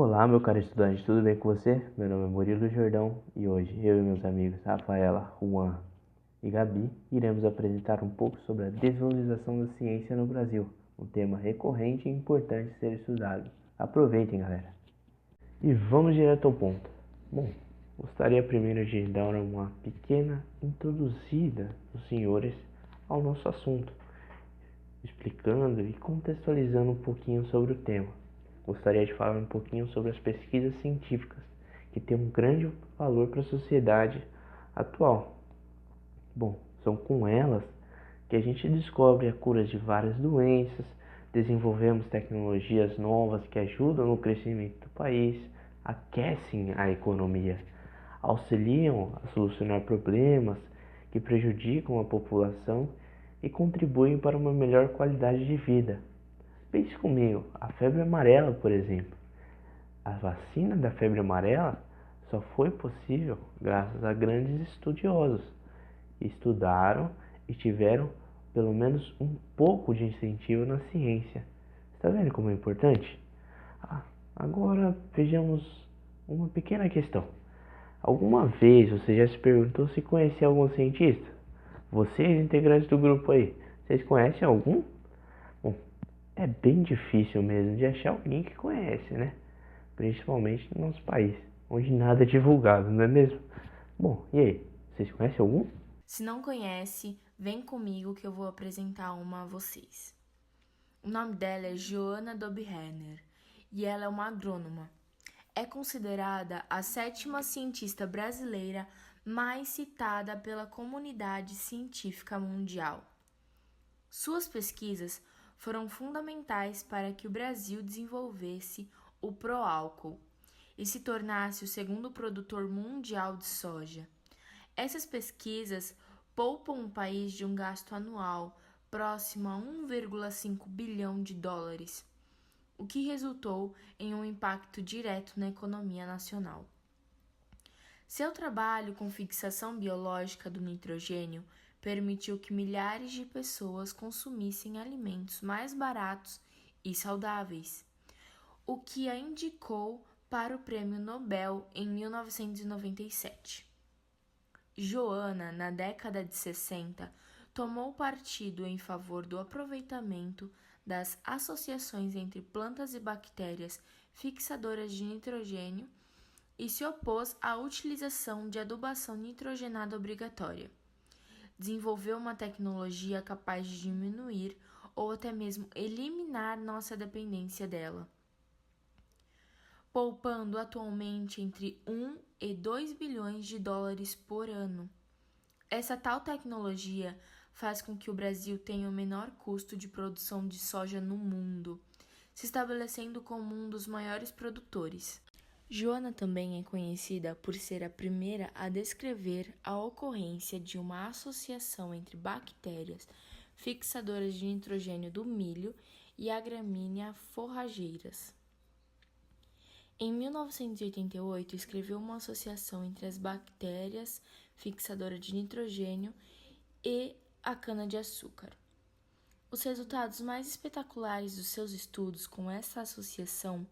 Olá, meu caro estudante, tudo bem com você? Meu nome é Murilo Jordão e hoje eu e meus amigos Rafaela, Juan e Gabi iremos apresentar um pouco sobre a desvalorização da ciência no Brasil, um tema recorrente e importante de ser estudado. Aproveitem, galera! E vamos direto ao ponto. Bom, gostaria primeiro de dar uma pequena introduzida dos senhores ao nosso assunto, explicando e contextualizando um pouquinho sobre o tema. Gostaria de falar um pouquinho sobre as pesquisas científicas, que têm um grande valor para a sociedade atual. Bom, são com elas que a gente descobre a cura de várias doenças, desenvolvemos tecnologias novas que ajudam no crescimento do país, aquecem a economia, auxiliam a solucionar problemas que prejudicam a população e contribuem para uma melhor qualidade de vida. Pense comigo, a febre amarela, por exemplo. A vacina da febre amarela só foi possível graças a grandes estudiosos. Estudaram e tiveram pelo menos um pouco de incentivo na ciência. Está vendo como é importante? Agora vejamos uma pequena questão. Alguma vez você já se perguntou se conhecia algum cientista? Vocês, integrantes do grupo aí, vocês conhecem algum? Bom, é bem difícil mesmo de achar alguém que conhece, né? Principalmente no nosso país, onde nada é divulgado, não é mesmo? Bom, e aí, vocês conhecem algum? Se não conhece, vem comigo que eu vou apresentar uma a vocês. O nome dela é Joana Dobherner e ela é uma agrônoma. É considerada a 7ª cientista brasileira mais citada pela comunidade científica mundial. Suas pesquisas foram fundamentais para que o Brasil desenvolvesse o pró-álcool e se tornasse o segundo produtor mundial de soja. Essas pesquisas poupam o país de um gasto anual próximo a 1,5 bilhão de dólares, o que resultou em um impacto direto na economia nacional. Seu trabalho com fixação biológica do nitrogênio permitiu que milhares de pessoas consumissem alimentos mais baratos e saudáveis, o que a indicou para o Prêmio Nobel em 1997. Joana, na década de 60, tomou partido em favor do aproveitamento das associações entre plantas e bactérias fixadoras de nitrogênio e se opôs à utilização de adubação nitrogenada obrigatória. Desenvolveu uma tecnologia capaz de diminuir ou até mesmo eliminar nossa dependência dela, poupando atualmente entre 1 e 2 bilhões de dólares por ano. Essa tal tecnologia faz com que o Brasil tenha o menor custo de produção de soja no mundo, se estabelecendo como um dos maiores produtores. Joana também é conhecida por ser a primeira a descrever a ocorrência de uma associação entre bactérias fixadoras de nitrogênio do milho e a gramínea forrageiras. Em 1988, escreveu uma associação entre as bactérias fixadoras de nitrogênio e a cana-de-açúcar. Os resultados mais espetaculares dos seus estudos com essa associação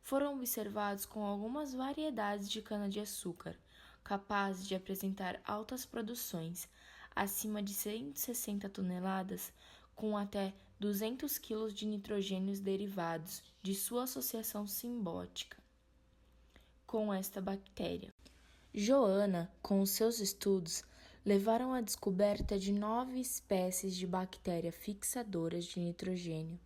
foram observados com algumas variedades de cana-de-açúcar, capazes de apresentar altas produções, acima de 160 toneladas, com até 200 kg de nitrogênios derivados de sua associação simbiótica com esta bactéria. Joana, com os seus estudos, levaram à descoberta de 9 espécies de bactérias fixadoras de nitrogênio,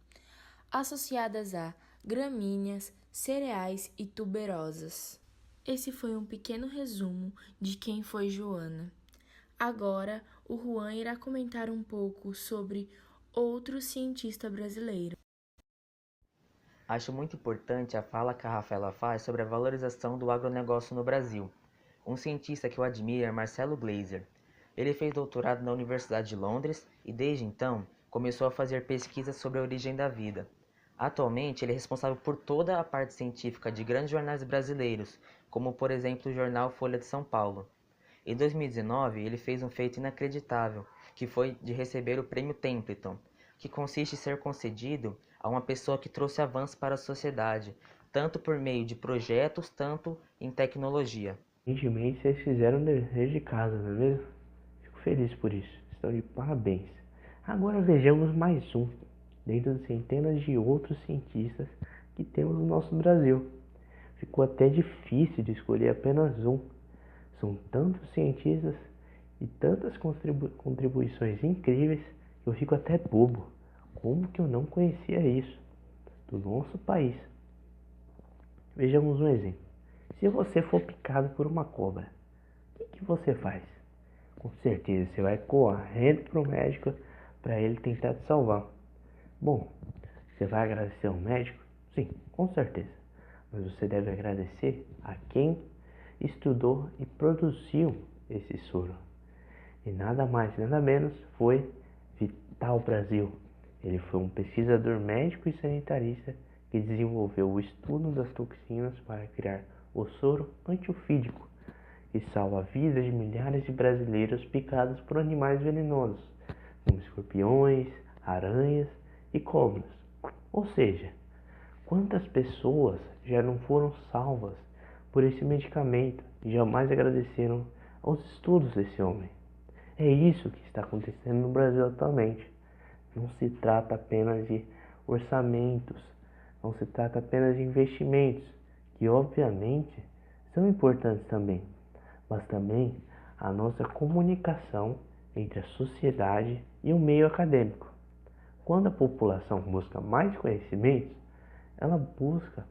associadas a gramíneas, cereais e tuberosas. Esse foi um pequeno resumo de quem foi Joana. Agora, o Juan irá comentar um pouco sobre outro cientista brasileiro. Acho muito importante a fala que a Rafaela faz sobre a valorização do agronegócio no Brasil. Um cientista que eu admiro é Marcelo Gleiser. Ele fez doutorado na Universidade de Londres e, desde então, começou a fazer pesquisas sobre a origem da vida. Atualmente, ele é responsável por toda a parte científica de grandes jornais brasileiros, como, por exemplo, o jornal Folha de São Paulo. Em 2019, ele fez um feito inacreditável, que foi de receber o Prêmio Templeton, que consiste em ser concedido a uma pessoa que trouxe avanços para a sociedade, tanto por meio de projetos, tanto em tecnologia. Recentemente vocês fizeram o dever de casa, não é mesmo? Fico feliz por isso. Estão de parabéns. Agora vejamos mais um, dentre as centenas de outros cientistas que temos no nosso Brasil. Ficou até difícil de escolher apenas um. São tantos cientistas e tantas contribuições incríveis que eu fico até bobo. Como que eu não conhecia isso do nosso país? Vejamos um exemplo. Se você for picado por uma cobra, o que você faz? Com certeza você vai correndo para o médico para ele tentar te salvar. Bom, você vai agradecer ao médico? Sim, com certeza. Mas você deve agradecer a quem estudou e produziu esse soro. E nada mais, nada menos foi Vital Brasil. Ele foi um pesquisador médico e sanitarista que desenvolveu o estudo das toxinas para criar o soro antiofídico, que salva a vida de milhares de brasileiros picados por animais venenosos, como escorpiões, aranhas e cobras. Ou seja, quantas pessoas já não foram salvas por esse medicamento e jamais agradeceram aos estudos desse homem? É isso que está acontecendo no Brasil atualmente. Não se trata apenas de orçamentos, não se trata apenas de investimentos, que obviamente são importantes também, mas também a nossa comunicação entre a sociedade e o meio acadêmico. Quando a população busca mais conhecimentos, ela busca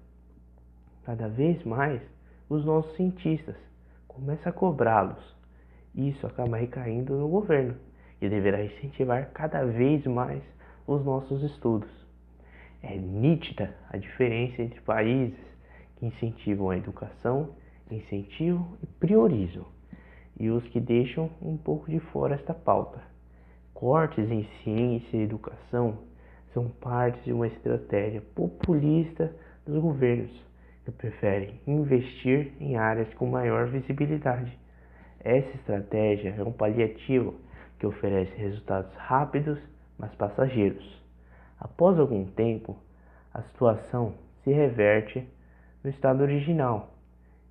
cada vez mais os nossos cientistas, começa a cobrá-los. Isso acaba recaindo no governo, que deverá incentivar cada vez mais os nossos estudos. É nítida a diferença entre países que incentivam a educação, incentivam e priorizam, e os que deixam um pouco de fora esta pauta. Cortes em ciência e educação são parte de uma estratégia populista dos governos, que preferem investir em áreas com maior visibilidade. Essa estratégia é um paliativo que oferece resultados rápidos, mas passageiros. Após algum tempo, a situação se reverte no estado original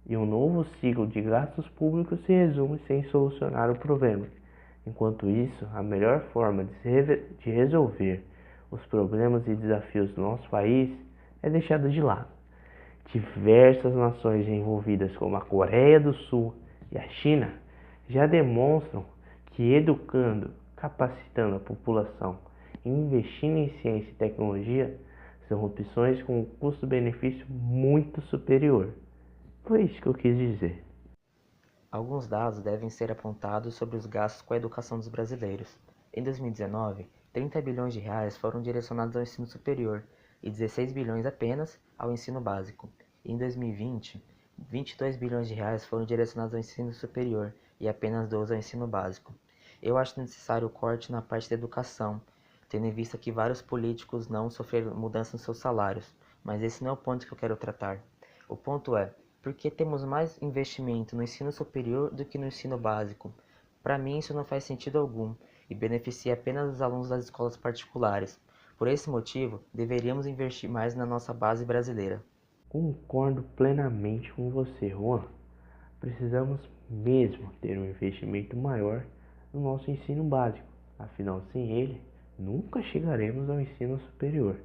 e um novo ciclo de gastos públicos se resume sem solucionar o problema. Enquanto isso, a melhor forma de resolver os problemas e desafios do nosso país é deixada de lado. Diversas nações envolvidas, como a Coreia do Sul e a China, já demonstram que educando, capacitando a população e investindo em ciência e tecnologia são opções com um custo-benefício muito superior. Foi isso que eu quis dizer. Alguns dados devem ser apontados sobre os gastos com a educação dos brasileiros. Em 2019, 30 bilhões de reais foram direcionados ao ensino superior e 16 bilhões apenas ao ensino básico. Em 2020, 22 bilhões de reais foram direcionados ao ensino superior e apenas 12 ao ensino básico. Eu acho necessário o corte na parte da educação, tendo em vista que vários políticos não sofreram mudança nos seus salários, mas esse não é o ponto que eu quero tratar. O ponto é, por que temos mais investimento no ensino superior do que no ensino básico? Para mim isso não faz sentido algum e beneficia apenas os alunos das escolas particulares. Por esse motivo, deveríamos investir mais na nossa base brasileira. Concordo plenamente com você, Juan. Precisamos mesmo ter um investimento maior no nosso ensino básico. Afinal, sem ele, nunca chegaremos ao ensino superior.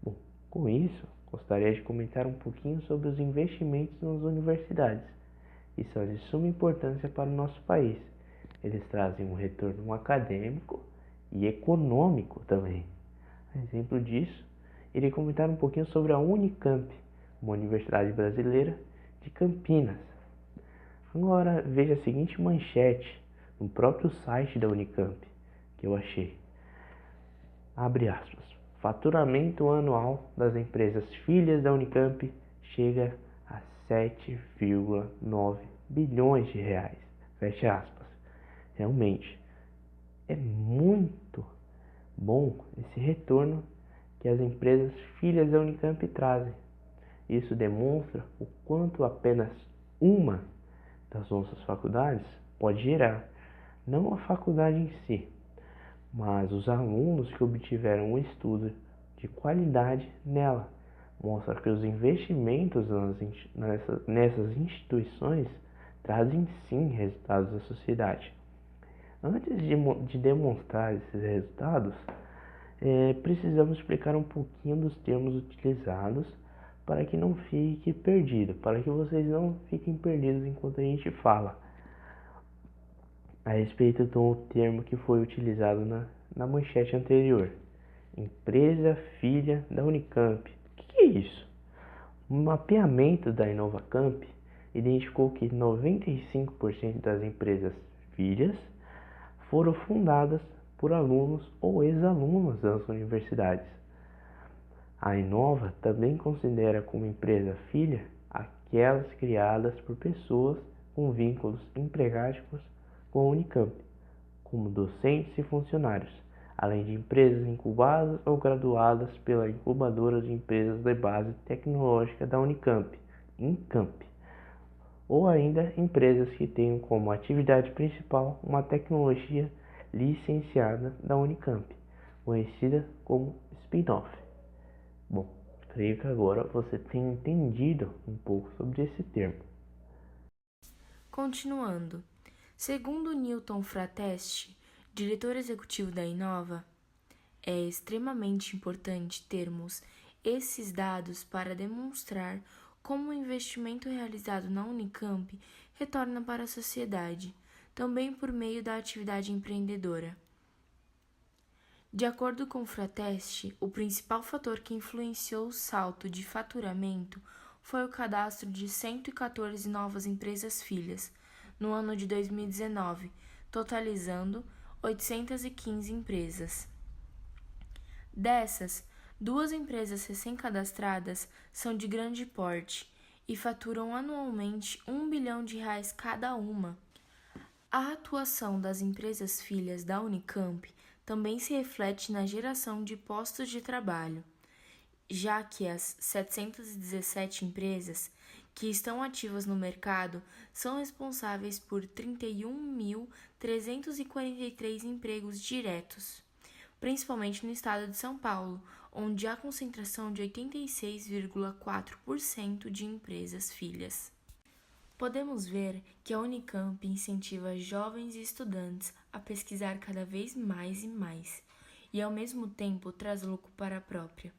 Bom, com isso, gostaria de comentar um pouquinho sobre os investimentos nas universidades, que são de suma importância para o nosso país. Eles trazem um retorno acadêmico e econômico também. A exemplo disso, irei comentar um pouquinho sobre a Unicamp, uma universidade brasileira de Campinas. Agora veja a seguinte manchete no próprio site da Unicamp que eu achei. Abre aspas. Faturamento anual das empresas filhas da Unicamp chega a 7,9 bilhões de reais. Fecha aspas. Realmente, é muito bom esse retorno que as empresas filhas da Unicamp trazem. Isso demonstra o quanto apenas uma das nossas faculdades pode gerar, não a faculdade em si, mas os alunos que obtiveram um estudo de qualidade nela, mostra que os investimentos nessas instituições trazem sim resultados à sociedade. Antes de demonstrar esses resultados, precisamos explicar um pouquinho dos termos utilizados para que não fique perdido, para que vocês não fiquem perdidos enquanto a gente fala a respeito do termo que foi utilizado na manchete anterior. Empresa filha da Unicamp. O que é isso? Um mapeamento da InovaCamp identificou que 95% das empresas filhas foram fundadas por alunos ou ex-alunos das universidades. A Inova também considera como empresa filha aquelas criadas por pessoas com vínculos empregáticos com a Unicamp, como docentes e funcionários, além de empresas incubadas ou graduadas pela incubadora de empresas de base tecnológica da Unicamp, INCAMP, ou ainda empresas que tenham como atividade principal uma tecnologia licenciada da Unicamp, conhecida como spin-off. Bom, creio que agora você tem entendido um pouco sobre esse termo. Continuando, segundo Newton Frateste, diretor executivo da Inova, é extremamente importante termos esses dados para demonstrar como o investimento realizado na Unicamp retorna para a sociedade, também por meio da atividade empreendedora. De acordo com Frateste, o principal fator que influenciou o salto de faturamento foi o cadastro de 114 novas empresas filhas no ano de 2019, totalizando 815 empresas. Dessas, 2 empresas recém-cadastradas são de grande porte e faturam anualmente R$ 1 bilhão cada uma. A atuação das empresas filhas da Unicamp também se reflete na geração de postos de trabalho, já que as 717 empresas que estão ativas no mercado são responsáveis por 31.343 empregos diretos, principalmente no estado de São Paulo, onde há concentração de 86,4% de empresas filhas. Podemos ver que a Unicamp incentiva jovens e estudantes a pesquisar cada vez mais e mais, e ao mesmo tempo traz lucro para a própria,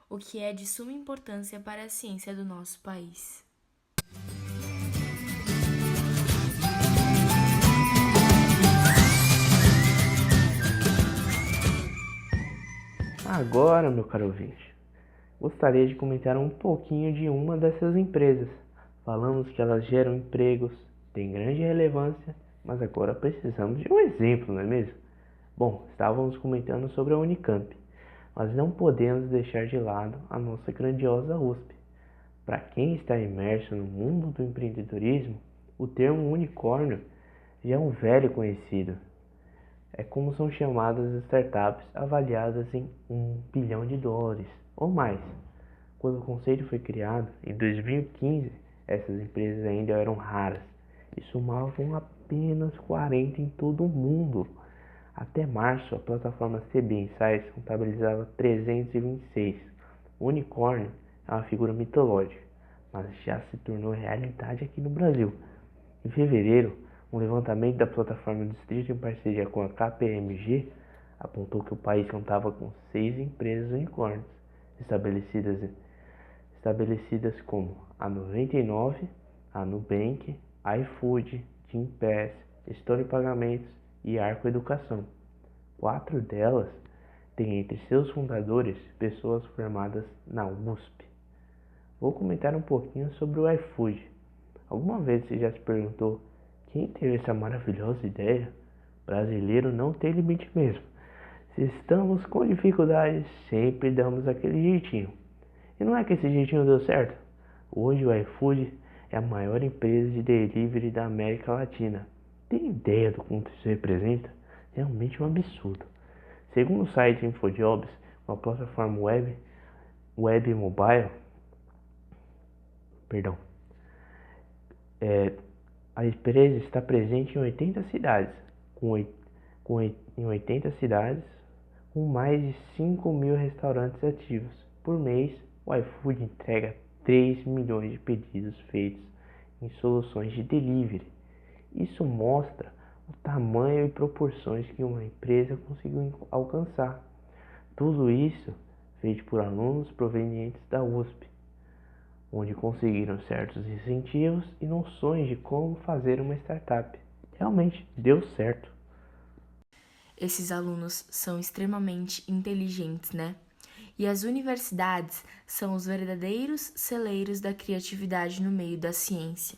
o que é de suma importância para a ciência do nosso país. Agora, meu caro ouvinte, gostaria de comentar um pouquinho de uma dessas empresas. Falamos que elas geram empregos, têm grande relevância, mas agora precisamos de um exemplo, não é mesmo? Bom, estávamos comentando sobre a Unicamp, mas não podemos deixar de lado a nossa grandiosa USP. Para quem está imerso no mundo do empreendedorismo, o termo unicórnio já é um velho conhecido. É como são chamadas as startups avaliadas em US$ 1 bilhão ou mais. Quando o conceito foi criado, em 2015, essas empresas ainda eram raras e somavam apenas 40 em todo o mundo. Até março, a plataforma CB Insights contabilizava 326. O unicórnio é uma figura mitológica, mas já se tornou realidade aqui no Brasil. Em fevereiro, um levantamento da plataforma Distrito em parceria com a KPMG apontou que o país contava com 6 empresas unicórnios estabelecidas como a 99, a Nubank, iFood, Gympass, Stone Pagamentos e Arco Educação. 4 delas têm entre seus fundadores pessoas formadas na USP. Vou comentar um pouquinho sobre o iFood. Alguma vez você já se perguntou quem teve essa maravilhosa ideia? Brasileiro não tem limite mesmo. Se estamos com dificuldades, sempre damos aquele jeitinho. E não é que esse jeitinho deu certo? Hoje o iFood é a maior empresa de delivery da América Latina. Tem ideia do quanto isso representa? Realmente um absurdo. Segundo o site InfoJobs, uma plataforma web mobile, a empresa está presente em 80 cidades, em 80 cidades, com mais de 5 mil restaurantes ativos. Por mês, O iFood entrega 3 milhões de pedidos feitos em soluções de delivery. Isso mostra o tamanho e proporções que uma empresa conseguiu alcançar. Tudo isso feito por alunos provenientes da USP, onde conseguiram certos incentivos e noções de como fazer uma startup. Realmente deu certo. Esses alunos são extremamente inteligentes, né? E as universidades são os verdadeiros celeiros da criatividade no meio da ciência.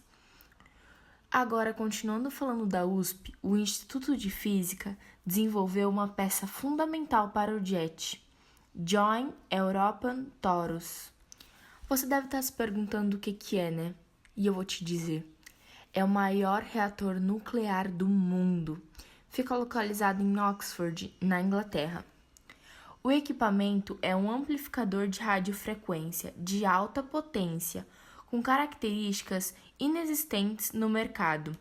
Agora, continuando falando da USP, o Instituto de Física desenvolveu uma peça fundamental para o JET, Joint European Torus. Você deve estar se perguntando o que é, né? E eu vou te dizer. É o maior reator nuclear do mundo. Fica localizado em Oxford, na Inglaterra. O equipamento é um amplificador de radiofrequência de alta potência, com características inexistentes no mercado.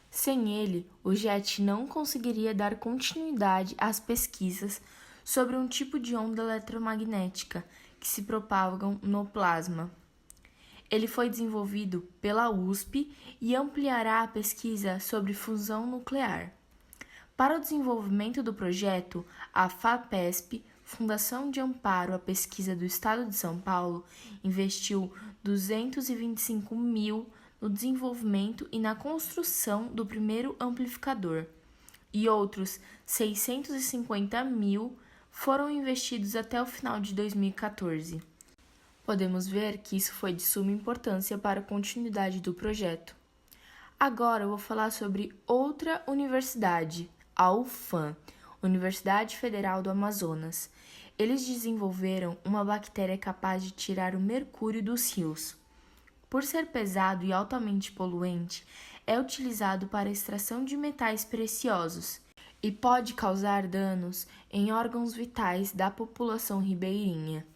Sem ele, o JET não conseguiria dar continuidade às pesquisas sobre um tipo de onda eletromagnética que se propagam no plasma. Ele foi desenvolvido pela USP e ampliará a pesquisa sobre fusão nuclear. Para o desenvolvimento do projeto, a FAPESP, Fundação de Amparo à Pesquisa do Estado de São Paulo, investiu 225 mil no desenvolvimento e na construção do primeiro amplificador, e outros 650 mil foram investidos até o final de 2014. Podemos ver que isso foi de suma importância para a continuidade do projeto. Agora eu vou falar sobre outra universidade, a UFAM, Universidade Federal do Amazonas. Eles desenvolveram uma bactéria capaz de tirar o mercúrio dos rios. Por ser pesado e altamente poluente, é utilizado para a extração de metais preciosos e pode causar danos em órgãos vitais da população ribeirinha.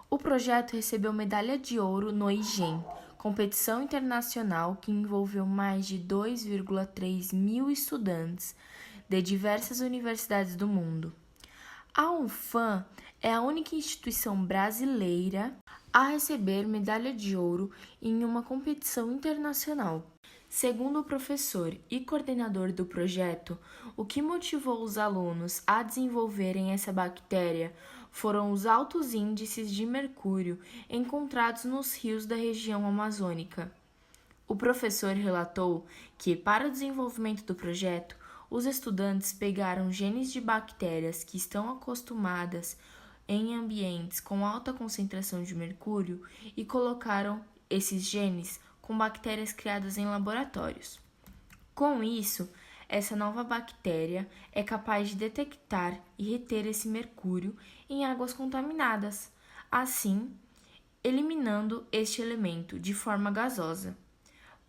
O projeto recebeu medalha de ouro no IGEM, competição internacional que envolveu mais de 2,3 mil estudantes de diversas universidades do mundo. A UFAM é a única instituição brasileira a receber medalha de ouro em uma competição internacional. Segundo o professor e coordenador do projeto, o que motivou os alunos a desenvolverem essa bactéria foram os altos índices de mercúrio encontrados nos rios da região amazônica. O professor relatou que, para o desenvolvimento do projeto, os estudantes pegaram genes de bactérias que estão acostumadas em ambientes com alta concentração de mercúrio e colocaram esses genes com bactérias criadas em laboratórios. Com isso, essa nova bactéria é capaz de detectar e reter esse mercúrio em águas contaminadas, assim eliminando este elemento de forma gasosa,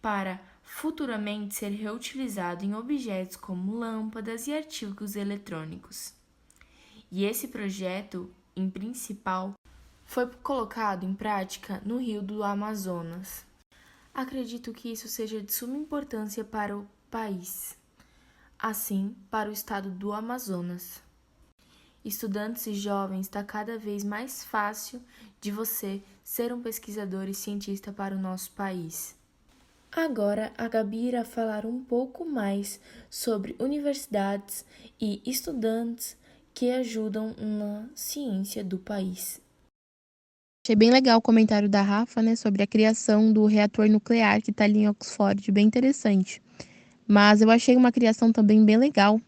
para futuramente ser reutilizado em objetos como lâmpadas e artigos eletrônicos. E esse projeto, em principal, foi colocado em prática no Rio do Amazonas. Acredito que isso seja de suma importância para o país, assim para o estado do Amazonas. Estudantes e jovens, está cada vez mais fácil de você ser um pesquisador e cientista para o nosso país. Agora, a Gabi irá falar um pouco mais sobre universidades e estudantes que ajudam na ciência do país. Achei bem legal o comentário da Rafa, né, sobre a criação do reator nuclear que está ali em Oxford, bem interessante. Mas eu achei uma criação também bem legal,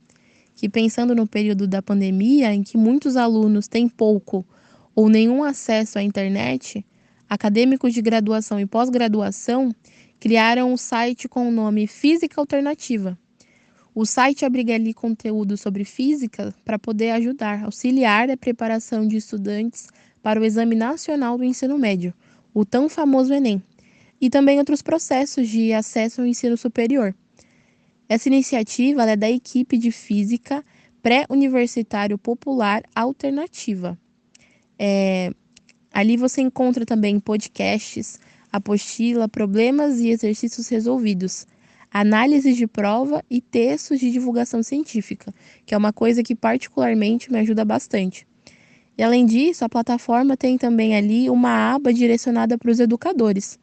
que pensando no período da pandemia, em que muitos alunos têm pouco ou nenhum acesso à internet, acadêmicos de graduação e pós-graduação criaram um site com o nome Física Alternativa. O site abriga ali conteúdo sobre física para poder auxiliar a preparação de estudantes para o Exame Nacional do Ensino Médio, o tão famoso Enem, e também outros processos de acesso ao ensino superior. Essa iniciativa é da equipe de Física Pré-Universitário Popular Alternativa. Ali você encontra também podcasts, apostila, problemas e exercícios resolvidos, análise de prova e textos de divulgação científica, que é uma coisa que particularmente me ajuda bastante. E além disso, a plataforma tem também ali uma aba direcionada para os educadores.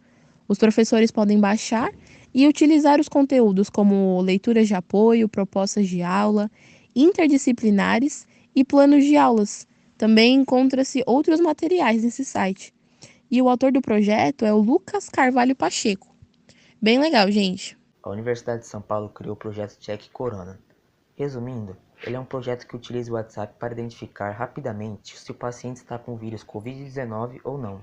Os professores podem baixar e utilizar os conteúdos como leituras de apoio, propostas de aula, interdisciplinares e planos de aulas. Também encontra-se outros materiais nesse site. E o autor do projeto é o Lucas Carvalho Pacheco. Bem legal, gente. A Universidade de São Paulo criou o projeto Check Corona. Resumindo, ele é um projeto que utiliza o WhatsApp para identificar rapidamente se o paciente está com o vírus Covid-19 ou não.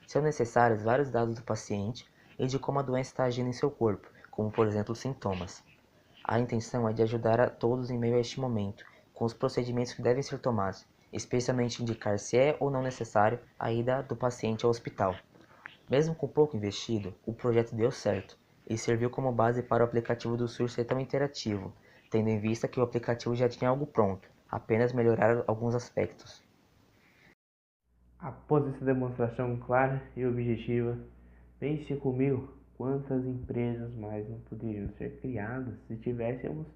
São necessários vários dados do paciente e de como a doença está agindo em seu corpo, como por exemplo os sintomas. A intenção é de ajudar a todos em meio a este momento, com os procedimentos que devem ser tomados, especialmente indicar se é ou não necessário a ida do paciente ao hospital. Mesmo com pouco investido, o projeto deu certo e serviu como base para o aplicativo do SUS ser tão interativo, tendo em vista que o aplicativo já tinha algo pronto, apenas melhorar alguns aspectos. Após essa demonstração clara e objetiva, pense comigo quantas empresas mais não poderiam ser criadas se tivéssemos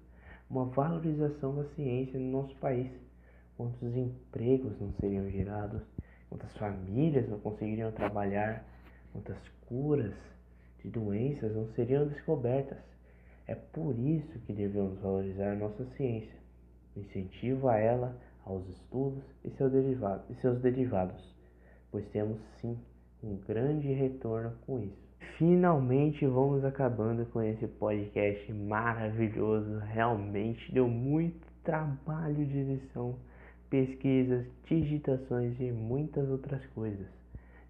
uma valorização da ciência no nosso país. Quantos empregos não seriam gerados, quantas famílias não conseguiriam trabalhar, quantas curas de doenças não seriam descobertas. É por isso que devemos valorizar nossa ciência, o incentivo a ela, aos estudos e seus derivados, pois temos sim um grande retorno com isso. Finalmente vamos acabando com esse podcast maravilhoso. Realmente deu muito trabalho de edição, pesquisas, digitações e muitas outras coisas.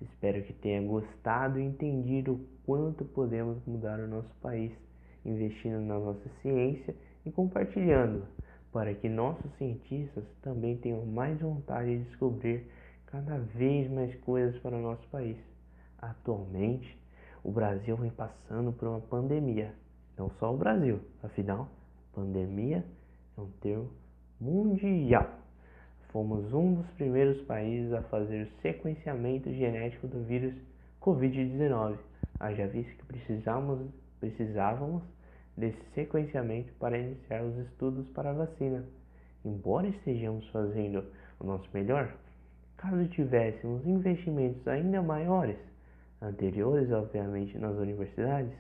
Espero que tenha gostado e entendido o quanto podemos mudar o nosso país, investindo na nossa ciência e compartilhando, para que nossos cientistas também tenham mais vontade de descobrir cada vez mais coisas para o nosso país. Atualmente, o Brasil vem passando por uma pandemia. Não só o Brasil, afinal, pandemia é um termo mundial. Fomos um dos primeiros países a fazer o sequenciamento genético do vírus Covid-19. Haja visto que precisávamos desse sequenciamento para iniciar os estudos para a vacina. Embora estejamos fazendo o nosso melhor, caso tivéssemos investimentos ainda maiores, anteriores obviamente nas universidades,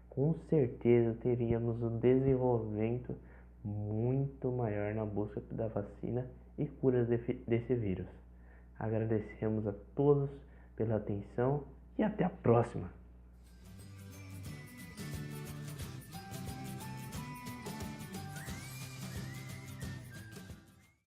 com certeza teríamos um desenvolvimento muito maior na busca da vacina e cura desse vírus. Agradecemos a todos pela atenção e até a próxima!